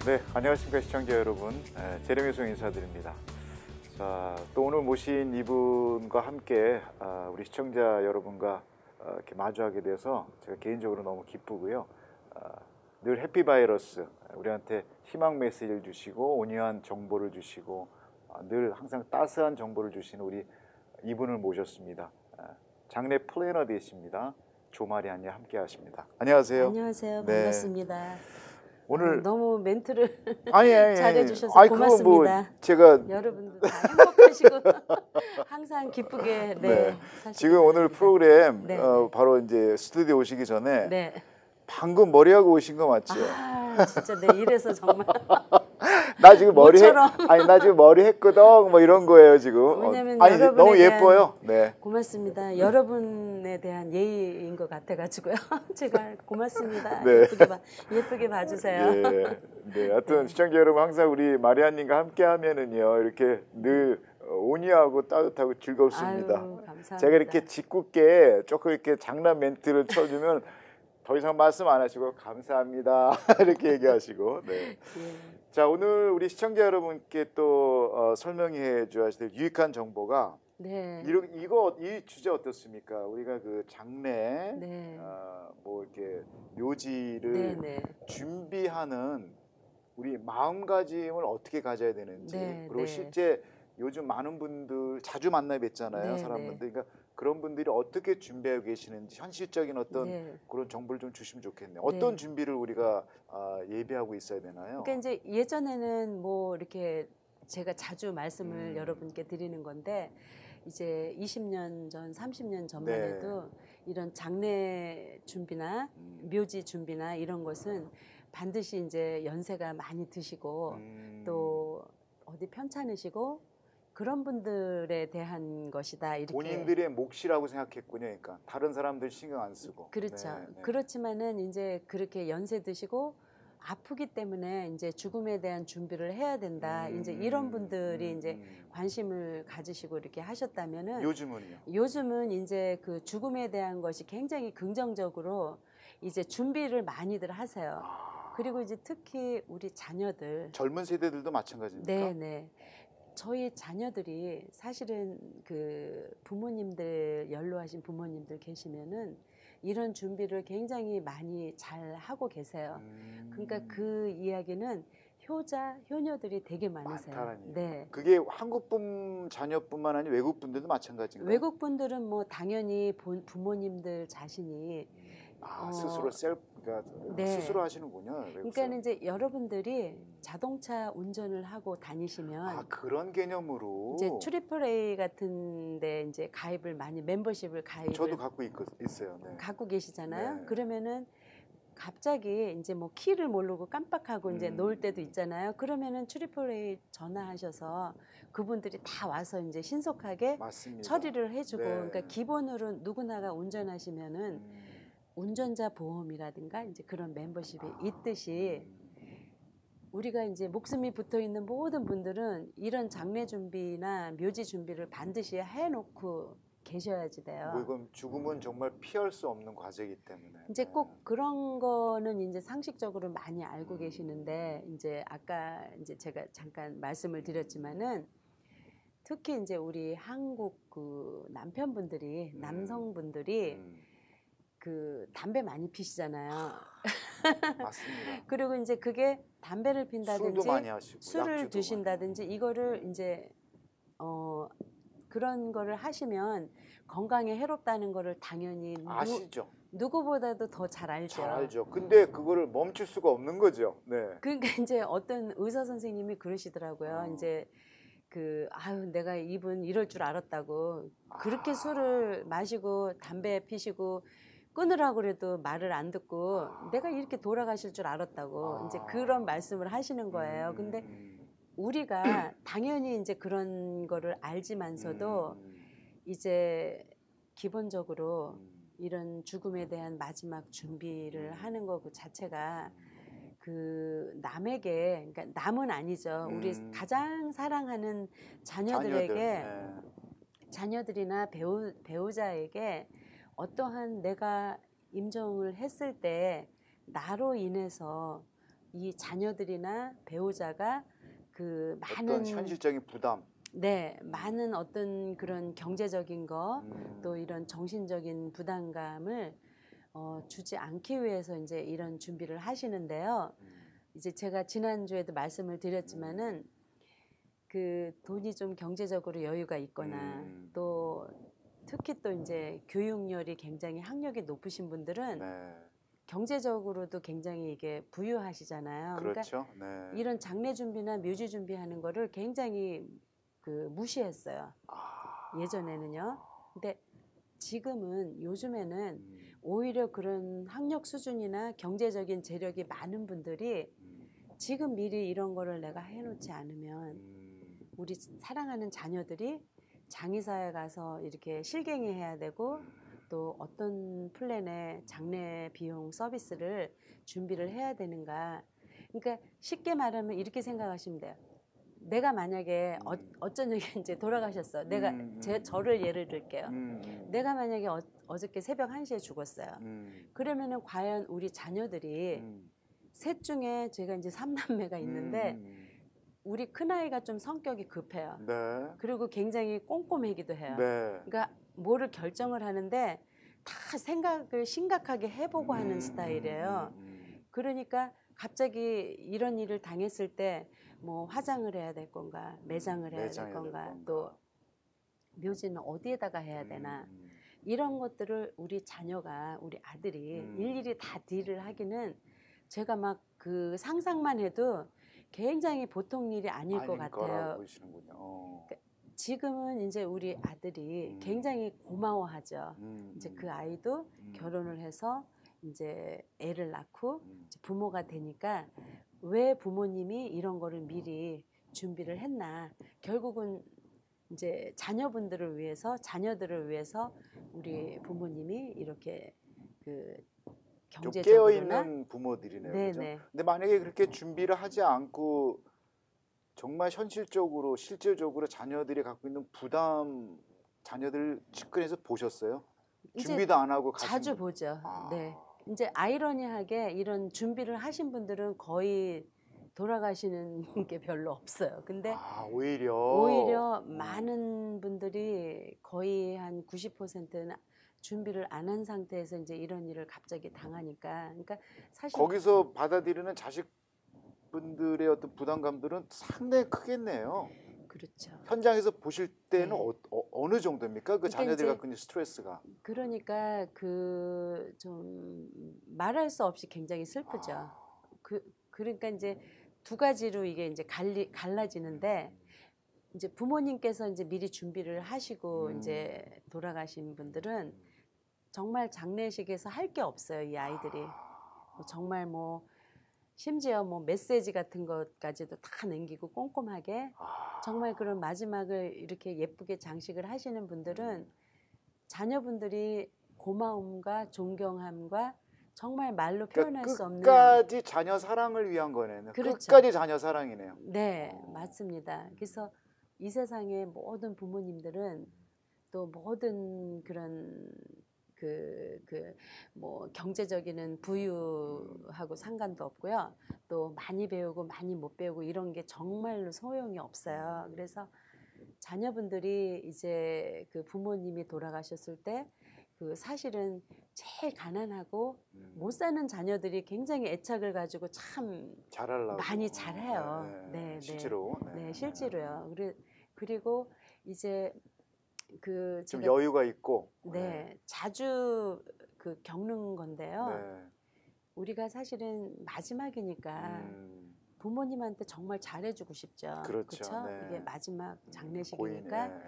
네, 안녕하십니까 시청자 여러분. 제레미 송 인사드립니다. 자, 또 오늘 모신 이분과 함께 우리 시청자 여러분과 이렇게 마주하게 돼서 제가 개인적으로 너무 기쁘고요. 늘 해피바이러스, 우리한테 희망 메시지를 주시고 온유한 정보를 주시고 늘 항상 따스한 정보를 주시는 우리 이분을 모셨습니다. 장례 플래너 되십니다. 조마리안님 함께 하십니다. 안녕하세요. 안녕하세요. 네. 반갑습니다. 오늘 너무 멘트를 아니, 잘해주셔서 고맙습니다. 고맙습니다. 뭐 제가 여러분들 다 행복하시고 항상 기쁘게 네. 사실 지금 오늘 프로그램 네. 바로 이제 스튜디오 오시기 전에 네. 방금 머리하고 오신 거 맞죠? 진짜 네 이래서 정말 나 지금 모처럼. 나 지금 머리 했거든 뭐 이런 거예요 지금. 왜냐면 아니 여러분에 너무 대한- 예뻐요. 네. 고맙습니다. 여러분에 대한 예의인 것 같아가지고요. 제가 고맙습니다. 네. 예쁘게 봐주세요. 예. 네. 하여튼 시청자 여러분 항상 우리 마리아님과 함께 하면은요 이렇게 늘 온유하고 따뜻하고 즐겁습니다. 아유, 감사합니다. 제가 이렇게 짓궂게 조금 이렇게 장난 멘트를 쳐주면 더 이상 말씀 안 하시고 감사합니다 이렇게 얘기하시고. 네. 예. 자, 오늘 우리 시청자 여러분께 또 설명해 주셔야 될 유익한 정보가 네. 이 주제 어떻습니까? 우리가 그 장례 네. 뭐 이렇게 묘지를 네. 네. 준비하는 우리 마음가짐을 어떻게 가져야 되는지 네, 그리고 네. 실제 요즘 많은 분들 자주 만나 뵙잖아요. 네, 사람분들. 그러니까 그런 분들이 어떻게 준비하고 계시는지 현실적인 어떤 네. 그런 정보를 좀 주시면 좋겠네요. 어떤 네. 준비를 우리가 예비하고 있어야 되나요? 그러니까 이제 예전에는 뭐 이렇게 제가 자주 말씀을 음. 여러분께 드리는 건데 이제 20년 전, 30년 전만 네. 해도 이런 장례 준비나 묘지 준비나 이런 것은 반드시 이제 연세가 많이 드시고 또 어디 편찮으시고 그런 분들에 대한 것이다 이렇게 본인들의 몫이라고 생각했군요. 그러니까 다른 사람들 신경 안 쓰고. 그렇죠. 네, 네. 그렇지만은 이제 그렇게 연세 드시고 아프기 때문에 이제 죽음에 대한 준비를 해야 된다. 이제 이런 분들이 이제 관심을 가지시고 이렇게 하셨다면은 요즘은요. 요즘은 이제 그 죽음에 대한 것이 굉장히 긍정적으로 이제 준비를 많이들 하세요. 그리고 이제 특히 우리 자녀들 젊은 세대들도 마찬가지입니까? 네네. 저희 자녀들이 사실은 그 부모님들 연로하신 부모님들 계시면은 이런 준비를 굉장히 많이 잘 하고 계세요. 그러니까 그 이야기는 효녀들이 되게 많으세요. 많다라니. 네. 그게 한국 자녀뿐만 아니라 외국 분들도 마찬가지인가요? 외국 분들은 뭐 당연히 부모님들 자신이 스스로 그러니까 네. 스스로 하시는군요. 외국 그러니까 사람. 이제 여러분들이 자동차 운전을 하고 다니시면 그런 개념으로 이제 트리플 A 같은데 이제 멤버십을 가입을 저도 갖고 있어요. 네. 갖고 계시잖아요. 네. 그러면은 갑자기 이제 뭐 키를 모르고 깜빡하고 이제 놓을 때도 있잖아요. 그러면은 트리플 A 전화하셔서 그분들이 다 와서 이제 신속하게 맞습니다. 처리를 해주고, 네. 그러니까 기본으로 누구나가 운전하시면은 운전자 보험이라든가 이제 그런 멤버십이 있듯이 우리가 이제 목숨이 붙어 있는 모든 분들은 이런 장례 준비나 묘지 준비를 반드시 해놓고 계셔야지 돼요. 뭐 이건 죽음은 정말 피할 수 없는 과제이기 때문에. 이제 꼭 그런 거는 이제 상식적으로 많이 알고 계시는데 이제 아까 이제 제가 잠깐 말씀을 드렸지만은 특히 이제 우리 한국 그 남편분들이 남성분들이 그 담배 많이 피시잖아요. 맞습니다. 그리고 이제 그게 담배를 술도 핀다든지 많이 하시고 술을 약주도 드신다든지 이거를 이제 그런 거를 하시면 건강에 해롭다는 거를 당연히 아시죠? 누구보다도 더 잘 알죠. 잘 알죠. 근데 그거를 멈출 수가 없는 거죠. 네. 그러니까 이제 어떤 의사 선생님이 그러시더라고요. 이제 내가 이분 이럴 줄 알았다고 그렇게 술을 마시고 담배 피시고 끊으라고 그래도 말을 안 듣고 내가 이렇게 돌아가실 줄 알았다고 이제 그런 말씀을 하시는 거예요. 근데 우리가 당연히 이제 그런 거를 알지만서도 이제 기본적으로 이런 죽음에 대한 마지막 준비를 하는 거 그 자체가 그 남에게, 그러니까 남은 아니죠. 우리 가장 사랑하는 자녀들에게 자녀들이나 배우자에게 어떠한 내가 임종을 했을 때 나로 인해서 이 자녀들이나 배우자가 그 많은 어떤 현실적인 부담. 네, 많은 어떤 그런 경제적인 거, 음. 또 이런 정신적인 부담감을 주지 않기 위해서 이제 이런 준비를 하시는데요. 이제 제가 지난주에도 말씀을 드렸지만은 그 돈이 좀 경제적으로 여유가 있거나 또 특히 또 이제 교육열이 굉장히 학력이 높으신 분들은 네. 경제적으로도 굉장히 이게 부유하시잖아요. 그렇죠. 그러니까 네. 이런 장례 준비나 묘지 준비하는 거를 굉장히 그 무시했어요. 예전에는요. 근데 지금은 요즘에는 오히려 그런 학력 수준이나 경제적인 재력이 많은 분들이 지금 미리 이런 거를 내가 해놓지 않으면 우리 사랑하는 자녀들이 장의사에 가서 이렇게 실갱이 해야 되고 또 어떤 플랜의 장례 비용 서비스를 준비를 해야 되는가. 그러니까 쉽게 말하면 이렇게 생각하시면 돼요. 내가 만약에 어쩐 적이 이제 돌아가셨어. 내가 저를 예를 들게요. 내가 만약에 어저께 새벽 1시에 죽었어요. 그러면은 과연 우리 자녀들이 셋 중에 제가 이제 3남매가 있는데 우리 큰아이가 좀 성격이 급해요. 네. 그리고 굉장히 꼼꼼하기도 해요. 네. 그러니까 뭐를 결정을 하는데 다 생각을 심각하게 해보고 하는 스타일이에요. 그러니까 갑자기 이런 일을 당했을 때 뭐 화장을 해야 될 건가, 매장을 해야 될 건가, 또 묘지는 어디에다가 해야 되나 이런 것들을 우리 자녀가 우리 아들이 일일이 다 딜을 하기는 제가 막 그 상상만 해도 굉장히 보통 일이 아닐 것 같아요. 보이시는군요. 그러니까 지금은 이제 우리 아들이 굉장히 고마워하죠. 이제 그 아이도 결혼을 해서 이제 애를 낳고 이제 부모가 되니까 왜 부모님이 이런 거를 미리 준비를 했나. 결국은 이제 자녀분들을 위해서, 자녀들을 위해서 우리 부모님이 이렇게 그 좀 깨어 경제적으로나 있는 부모들이네요. 네네. 그죠? 근데 만약에 그렇게 준비를 하지 않고 정말 현실적으로 실질적으로 자녀들이 갖고 있는 부담 자녀들 측근에서 보셨어요? 이제 준비도 안 하고 가신 자주 분. 보죠. 네. 이제 아이러니하게 이런 준비를 하신 분들은 거의 돌아가시는 게 별로 없어요. 근데 오히려 많은 분들이 거의 한 90%는 준비를 안 한 상태에서 이제 이런 일을 갑자기 당하니까. 그러니까 사실 거기서 받아들이는 자식분들의 어떤 부담감들은 상당히 크겠네요. 그렇죠. 현장에서 보실 때는 네. 어느 정도입니까? 그 그러니까 자녀들이 이제 갖고 있는 스트레스가. 그러니까 그 좀 말할 수 없이 굉장히 슬프죠. 그러니까 이제 두 가지로 이게 이제 갈라지는데 이제 부모님께서 이제 미리 준비를 하시고 이제 돌아가신 분들은 정말 장례식에서 할 게 없어요, 이 아이들이. 뭐 정말 뭐 심지어 뭐 메시지 같은 것까지도 다 남기고 꼼꼼하게 정말 그런 마지막을 이렇게 예쁘게 장식을 하시는 분들은 자녀분들이 고마움과 존경함과 정말 말로 표현할 수 없는 끝까지 자녀 사랑을 위한 거네요. 그렇죠. 끝까지 자녀 사랑이네요. 네, 맞습니다. 그래서 이 세상의 모든 부모님들은 또 모든 그런 뭐 경제적인 부유하고 상관도 없고요. 또 많이 배우고 많이 못 배우고 이런 게 정말로 소용이 없어요. 그래서 자녀분들이 이제 그 부모님이 돌아가셨을 때 그 사실은 제일 가난하고 못 사는 자녀들이 굉장히 애착을 가지고 참 잘하려고 많이 잘해요. 네, 실제로. 네, 실제로요. 그리고 이제 그 좀 제가 여유가 있고. 네, 자주 그 겪는 건데요. 네. 우리가 사실은 마지막이니까 부모님한테 정말 잘해주고 싶죠. 그렇죠. 네. 이게 마지막 고인, 장례식이니까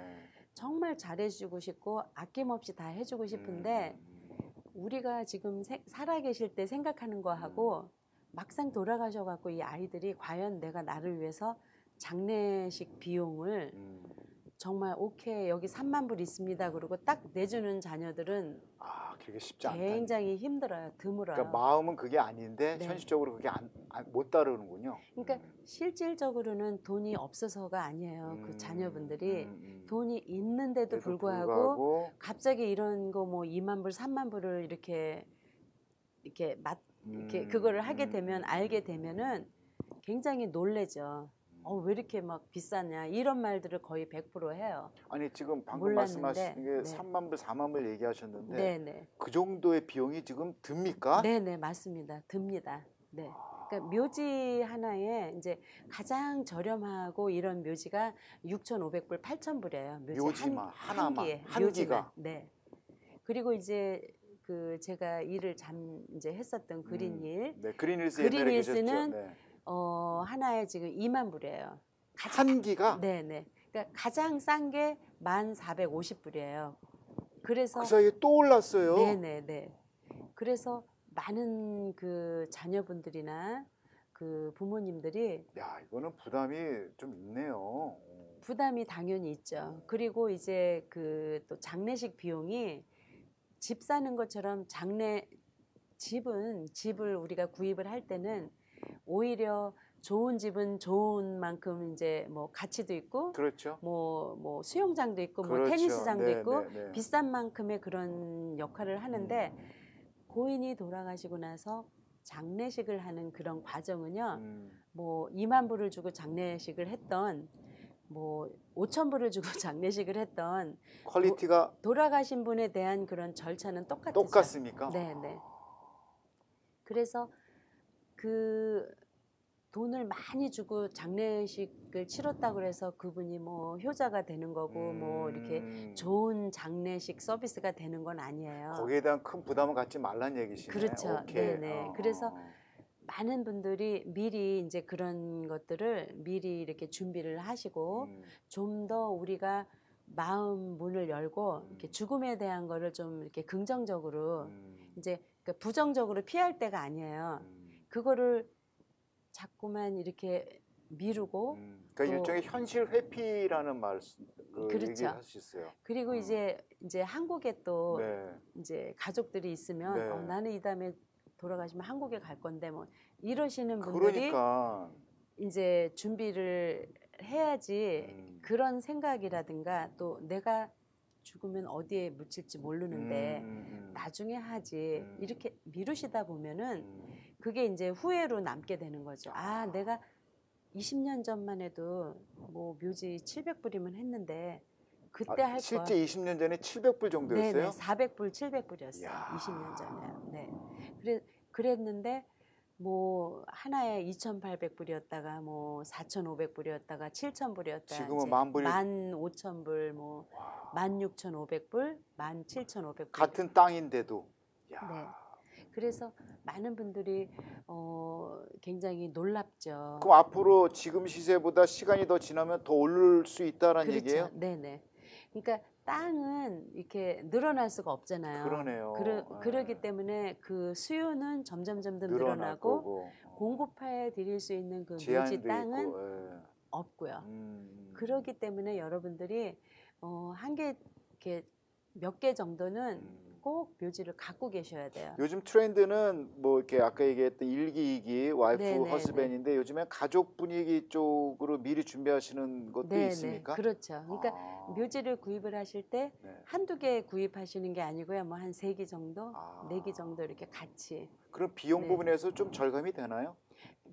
정말 잘해주고 싶고 아낌없이 다 해주고 싶은데 우리가 지금 살아계실 때 생각하는 거하고 막상 돌아가셔갖고 이 아이들이 과연 내가 나를 위해서 장례식 비용을 정말 오케이 여기 3만 불 있습니다. 그리고 딱 내주는 자녀들은 그게 쉽지 않다. 굉장히 힘들어요. 드물어요. 그러니까 마음은 그게 아닌데 네. 현실적으로 그게 못 따르는군요. 그러니까 실질적으로는 돈이 없어서가 아니에요. 그 자녀분들이 돈이 있는데도 불구하고 갑자기 이런 거 뭐 2만 불, 3만 불을 이렇게 이렇게 그거를 하게 되면 알게 되면은 굉장히 놀래죠. 왜 이렇게 막 비싸냐 이런 말들을 거의 100% 해요. 아니 지금 방금 몰랐는데, 말씀하신 게 네. 3만 불, 4만 불 얘기하셨는데 네네. 그 정도의 비용이 지금 듭니까? 네네 맞습니다. 듭니다. 네. 그러니까 묘지 하나에 이제 가장 저렴하고 이런 묘지가 6,500불, 8,000불이에요. 묘지만 하나만 기에 한 묘지만. 기가. 네. 그리고 이제 그 제가 일을 이제 했었던 그린힐. 네, 그린힐스 옛날에 계셨죠. 그린힐스는 네. 하나에 지금 2만 불이에요. 한 기가? 네네. 그러니까 가장 싼 게 1,450불이에요. 그래서 그 사이에 또 올랐어요. 네네네. 그래서 많은 그 자녀분들이나 그 부모님들이 야, 이거는 부담이 좀 있네요. 부담이 당연히 있죠. 그리고 이제 그 또 장례식 비용이 집 사는 것처럼 집을 우리가 구입을 할 때는 오히려 좋은 집은 좋은 만큼 이제 뭐 가치도 있고 그렇죠. 뭐 수영장도 있고 뭐 그렇죠. 테니스장도 네, 있고 네, 네. 비싼 만큼의 그런 역할을 하는데 고인이 돌아가시고 나서 장례식을 하는 그런 과정은요. 뭐 2만 불을 주고 장례식을 했던 뭐 5천 불을 주고 장례식을 했던 퀄리티가 돌아가신 분에 대한 그런 절차는 똑같죠. 똑같습니까? 네네. 그래서 그 돈을 많이 주고 장례식을 치렀다고 해서 그분이 뭐 효자가 되는 거고 뭐 이렇게 좋은 장례식 서비스가 되는 건 아니에요. 거기에 대한 큰 부담을 갖지 말란 얘기시네. 그렇죠. 오케이. 네네. 그래서 많은 분들이 미리 이제 그런 것들을 미리 이렇게 준비를 하시고 좀 더 우리가 마음 문을 열고 이렇게 죽음에 대한 거를 좀 이렇게 긍정적으로 이제 그러니까 부정적으로 피할 때가 아니에요. 그거를 자꾸만 이렇게 미루고 그러니까 또 일종의 현실 회피라는 말 그렇죠. 얘기를 할 수 있어요. 그리고 이제 한국에 또 네. 이제 가족들이 있으면 네. 나는 이 다음에 돌아가시면 한국에 갈 건데 뭐 이러시는 분들이 그러니까 이제 준비를 해야지 그런 생각이라든가 또 내가 죽으면 어디에 묻힐지 모르는데 나중에 하지 이렇게 미루시다 보면은 그게 이제 후회로 남게 되는 거죠. 아, 내가 20년 전만 해도 뭐 묘지 700불이면 했는데 그때 할 거. 실제 20년 전에 700불 정도였어요? 네네, 400불, 700불이었어요. 이야. 20년 전에요. 네. 그랬는데 뭐 하나에 2,800불이었다가 뭐 4,500불이었다가 7,000불이었다가 지금은 만 불이 15,000불 뭐 16,500불, 17,500불. 같은 땅인데도. 야. 네. 그래서 많은 분들이 굉장히 놀랍죠. 그럼 앞으로 지금 시세보다 시간이 더 지나면 더 오를 수 있다라는 그렇죠. 얘기예요? 네네. 그러니까 땅은 이렇게 늘어날 수가 없잖아요. 그러네요. 그러기 때문에 그 수요는 점점 늘어날 늘어나고 거고. 공급해 드릴 수 있는 그 묘지 제한도 땅은 있고. 예. 없고요. 그렇기 때문에 여러분들이 한 개 이렇게 몇 개 정도는 꼭 묘지를 갖고 계셔야 돼요. 요즘 트렌드는 뭐 이렇게 아까 얘기했던 일기, 이기, 와이프, 네네네. 허스밴인데 요즘엔 가족 분위기 쪽으로 미리 준비하시는 것도 네네. 있습니까? 그렇죠. 그러니까 묘지를 구입을 하실 때 네. 한두 개 구입하시는 게 아니고요. 뭐 한 3개 정도, 아. 4개 정도 이렇게 같이. 그럼 비용 네. 부분에서 좀 절감이 되나요?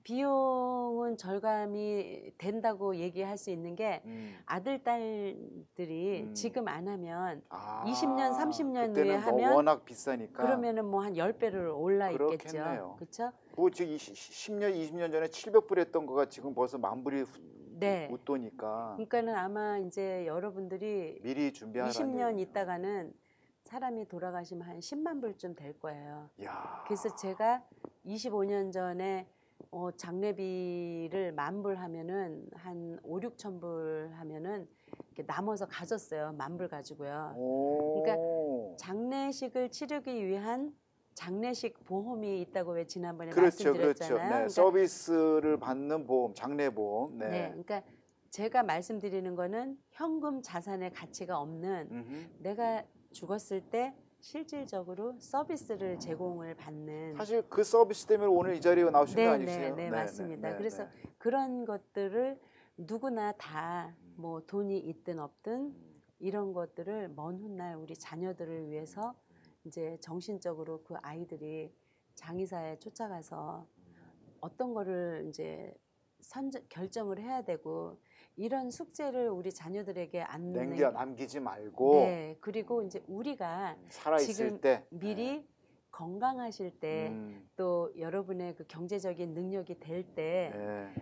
비용은 절감이 된다고 얘기할 수 있는 게 아들, 딸들이 지금 안 하면 20년, 30년 후에 그때는 뭐 하면 워낙 비싸니까. 그러면은 뭐 한 10배를 올라 있겠죠. 그렇겠네요. 그렇죠? 뭐 지금 10년, 20년 전에 700불 했던 거가 지금 벌써 만 불이 네. 웃도니까 그러니까는 아마 이제 여러분들이 미리 준비하라는 20년 얘기예요. 있다가는 사람이 돌아가시면 한 10만 불쯤 될 거예요. 야. 그래서 제가 25년 전에 장례비를 10,000불 하면은 한 5, 6천 불 하면은 이렇게 남아서 가졌어요. 10,000불 가지고요. 그러니까 장례식을 치르기 위한 장례식 보험이 있다고 왜 지난번에 그렇죠, 말씀드렸잖아요. 그렇죠. 네, 그러니까 서비스를 받는 보험, 장례보험. 네. 네, 그러니까 제가 말씀드리는 거는 현금 자산의 가치가 없는 내가 죽었을 때 실질적으로 서비스를 제공을 받는 사실 그 서비스 때문에 오늘 이 자리에 나오신 거 아니세요? 네, 맞습니다. 그래서 그런 것들을 누구나 다 뭐 돈이 있든 없든 이런 것들을 먼 훗날 우리 자녀들을 위해서 이제 정신적으로 그 아이들이 장의사에 쫓아가서 어떤 거를 이제 결정을 해야 되고 이런 숙제를 우리 자녀들에게 안 남기지 말고. 네. 그리고 이제 우리가 살아있을 지금 때 미리 건강하실 때 또 여러분의 그 경제적인 능력이 될 때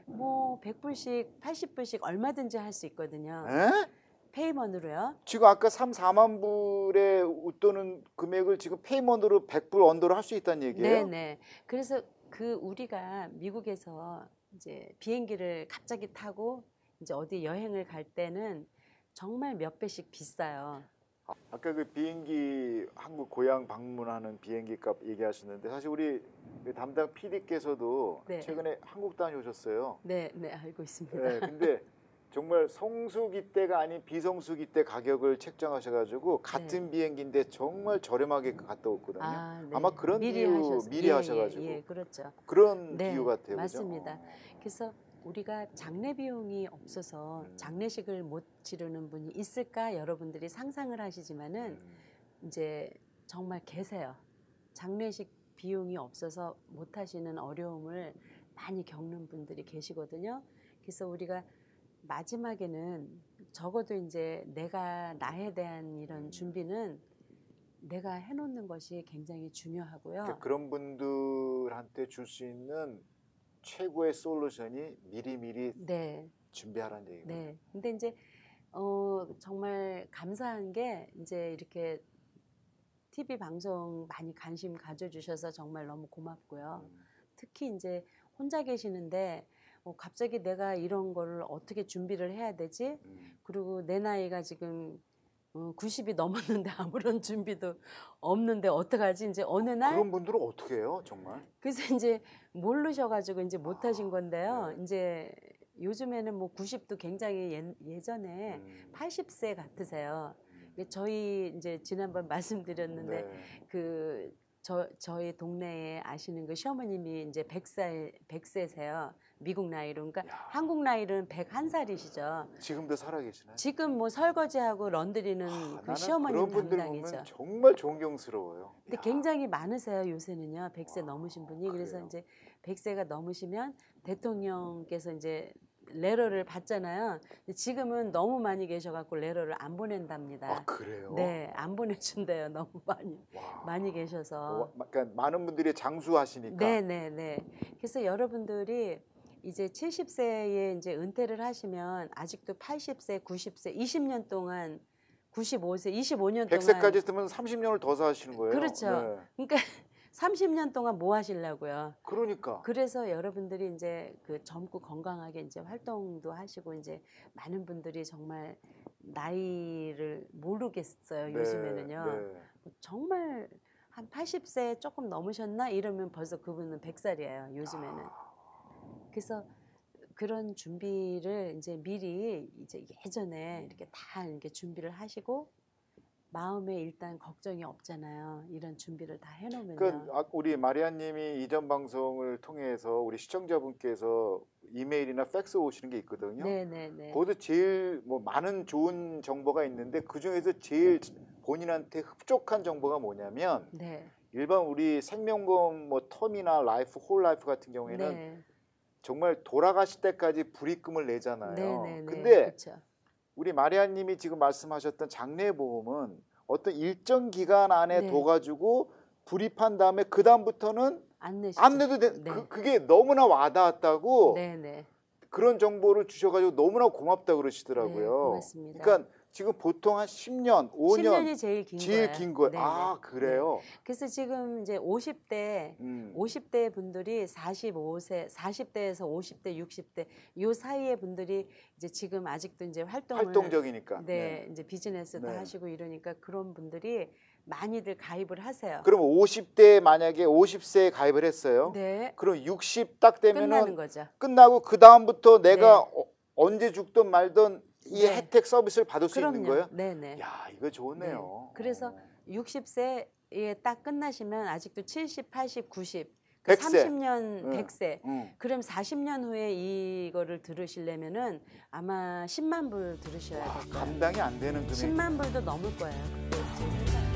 뭐 100불씩 80불씩 얼마든지 할 수 있거든요. 페이먼으로요. 지금 아까 3, 4만 불에 웃도는 금액을 지금 페이먼으로 100불 언더로 할 수 있다는 얘기예요? 네네. 그래서 그 우리가 미국에서 이제 비행기를 갑자기 타고 이제 어디 여행을 갈 때는 정말 몇 배씩 비싸요. 아까 그 비행기 한국 고향 방문하는 비행기 값 얘기하셨는데 사실 우리 담당 PD께서도 네. 최근에 한국 다녀오셨어요. 네, 네, 알고 있습니다. 네, 근데 정말 성수기 때가 아닌 비성수기 때 가격을 책정하셔가지고 같은 비행기인데 정말 저렴하게 갔다 왔거든요. 네. 아마 그런 미리 이유 미리 하셔가지고 예, 그렇죠. 그런 네, 이유 같아요. 맞습니다. 그죠? 그래서 우리가 장례 비용이 없어서 장례식을 못 치르는 분이 있을까 여러분들이 상상을 하시지만은 이제 정말 계세요. 장례식 비용이 없어서 못 하시는 어려움을 많이 겪는 분들이 계시거든요. 그래서 우리가 마지막에는 적어도 이제 내가 나에 대한 이런 준비는 내가 해놓는 것이 굉장히 중요하고요. 그러니까 그런 분들한테 줄 수 있는 최고의 솔루션이 미리미리 네. 준비하라는 얘기거든요. 네. 근데 이제 정말 감사한 게 이제 이렇게 TV 방송 많이 관심 가져주셔서 정말 너무 고맙고요. 특히 이제 혼자 계시는데 갑자기 내가 이런 거를 어떻게 준비를 해야 되지? 그리고 내 나이가 지금 90이 넘었는데 아무런 준비도 없는데 어떡하지? 이제 어느 날 그런 분들은 어떻게 해요, 정말? 그래서 이제 모르셔가지고 이제 못하신 건데요. 네. 이제 요즘에는 뭐 90도 굉장히 예전에 80세 같으세요. 저희 이제 지난번 말씀드렸는데 네. 저희 동네에 아시는 그 시어머님이 이제 100세세요. 미국 나이로. 그러니까 한국 나이로는 101살이시죠. 지금도 살아계시나요? 지금 뭐 설거지하고 런드리는 그 시어머님 그런 분들 담당이죠. 보면 정말 존경스러워요. 근데 굉장히 많으세요, 요새는요. 100세 넘으신 분이. 그래서 그래요? 이제 100세가 넘으시면 대통령께서 이제 레터를 받잖아요. 근데 지금은 너무 많이 계셔갖고 레터를 안 보낸답니다. 아, 그래요? 네, 안 보내준대요. 너무 많이 계셔서. 그러니까 많은 분들이 장수하시니까. 네. 그래서 여러분들이 이제 70세에 이제 은퇴를 하시면 아직도 80세, 90세, 20년 동안 95세, 25년 동안 100세까지 쓰면 30년을 더 사시는 거예요. 그렇죠. 네. 그러니까 30년 동안 뭐 하시려고요? 그러니까. 그래서 여러분들이 이제 그 젊고 건강하게 이제 활동도 하시고 이제 많은 분들이 정말 나이를 모르겠어요. 요즘에는요. 네. 정말 한 80세 조금 넘으셨나 이러면 벌써 그분은 100살이에요. 요즘에는. 그래서 그런 준비를 이제 미리 이제 예전에 이렇게 다 이렇게 준비를 하시고 마음에 일단 걱정이 없잖아요. 이런 준비를 다 해놓으면요. 우리 마리아님이 이전 방송을 통해서 우리 시청자분께서 이메일이나 팩스 오시는 게 있거든요. 네네네. 거기서 제일 뭐 많은 좋은 정보가 있는데 그 중에서 제일 본인한테 흡족한 정보가 뭐냐면 네. 일반 우리 생명보험 뭐 텀이나 라이프, 홀 라이프 같은 경우에는 네. 정말 돌아가실 때까지 불입금을 내잖아요. 네네네. 근데 그쵸. 우리 마리아님이 지금 말씀하셨던 장례보험은 어떤 일정 기간 안에 네. 둬가지고 불입한 다음에 그 다음부터는 안 내시죠? 안 내도 돼. 네. 그게 너무나 와닿았다고 네네. 그런 정보를 주셔가지고 너무나 고맙다 네, 그러시더라고요. 고맙습니다. 그러니까 지금 보통 한 10년, 5년 10년이 제일 긴 제일 거예요. 긴 거예요. 네네. 아, 그래요? 그래서 지금 이제 50대 분들이 45세, 40대에서 50대, 60대 요 사이의 분들이 이제 지금 아직도 이제 활동적이니까. 네, 이제 비즈니스도 네. 하시고 이러니까 그런 분들이 많이들 가입을 하세요. 그럼 50대 만약에 50세에 가입을 했어요. 네. 그럼 60 딱 끝나는 되면은 거죠. 끝나고 그 다음부터 내가 언제 죽든 말든 이 네. 혜택 서비스를 받을 수 있는 그럼요. 거예요? 네네. 야, 이거 좋네요. 네. 그래서 60세에 딱 끝나시면 아직도 70, 80, 90, 100세. 30년 100세. 응. 그럼 40년 후에 이거를 들으시려면은 아마 10만 불 들으셔야 될 거예요. 감당이 안 되는 금액. 10만 불도 넘을 거예요. 그때 제 생각에.